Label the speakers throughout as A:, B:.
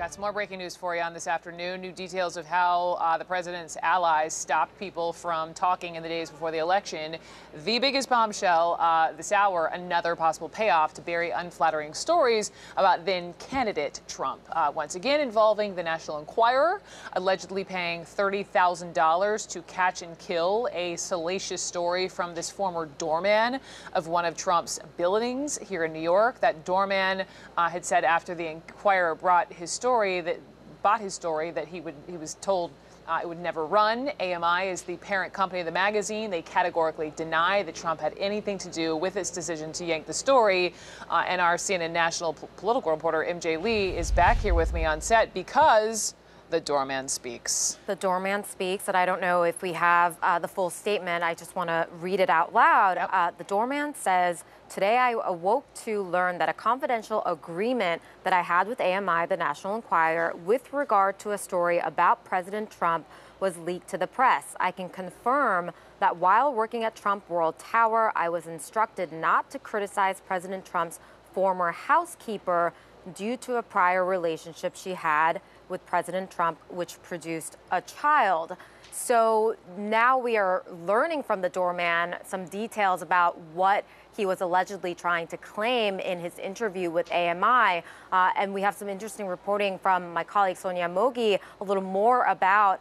A: Got some more breaking news for you on this afternoon. New details of how the president's allies stopped people from talking in the days before the election. The biggest bombshell this hour, another possible payoff to bury unflattering stories about then candidate Trump. Once again involving the National Enquirer, allegedly paying $30,000 to catch and kill a salacious story from this former doorman of one of Trump's buildings here in New York. That doorman had said after the Enquirer bought his story that he was told it would never run. AMI is the parent company of the magazine. They categorically deny that Trump had anything to do with its decision to yank the story. And our CNN national political reporter, MJ Lee, is back here with me on set because the doorman speaks.
B: The doorman speaks, and I don't know if we have the full statement. I just want to read it out loud. Yep. The doorman says, "Today I awoke to learn that a confidential agreement that I had with AMI, the National Enquirer, with regard to a story about President Trump was leaked to the press. I can confirm that while working at Trump World Tower, I was instructed not to criticize President Trump's former housekeeper due to a prior relationship she had with President Trump, which produced a child." So now we are learning from the doorman some details about what he was allegedly trying to claim in his interview with AMI. And we have some interesting reporting from my colleague Sonia Mogi, a little more about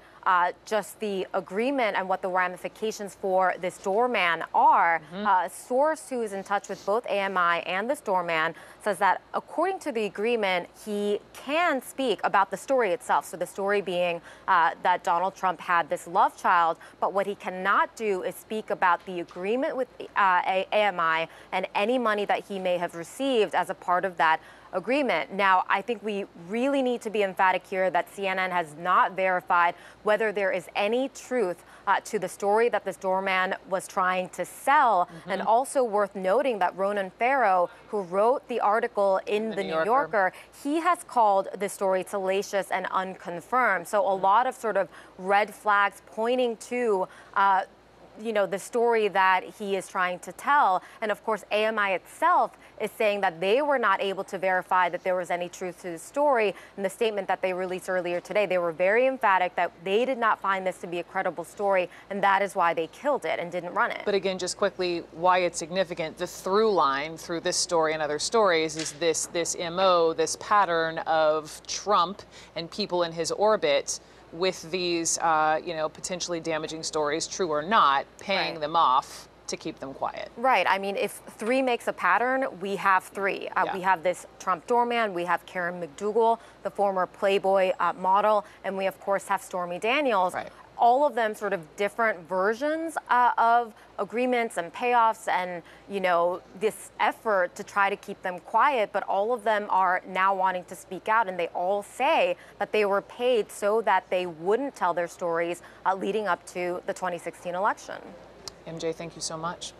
B: just the agreement and what the ramifications for this doorman are. A source who is in touch with both AMI and this doorman says that according to the agreement, he can speak about the story itself. So the story being that Donald Trump had this love child, but what he cannot do is speak about the agreement with AMI and any money that he may have received as a part of that agreement. Now, I think we really need to be emphatic here that CNN has not verified whether there is any truth to the story that this doorman was trying to sell. And also worth noting that Ronan Farrow, who wrote the article in the New Yorker, he has called the story salacious and unconfirmed. So a lot of sort of red flags pointing to the story that he is trying to tell. And of course, AMI itself is saying that they were not able to verify that there was any truth to the story. In the statement that they released earlier today, they were very emphatic that they did not find this to be a credible story, and that is why they killed it and didn't run it.
A: But again, just quickly, why it's significant, the through line through this story and other stories is this MO, this pattern of Trump and people in his orbit with these, potentially damaging stories, true or not, paying them off to keep them quiet.
B: Right. I mean, if three makes a pattern, we have three. We have this Trump doorman, we have Karen McDougal, the former Playboy model, and we, of course, have Stormy Daniels.
A: Right.
B: All of them sort of different versions of agreements and payoffs and, this effort to try to keep them quiet. But all of them are now wanting to speak out, and they all say that they were paid so that they wouldn't tell their stories leading up to the 2016 election.
A: MJ, thank you so much.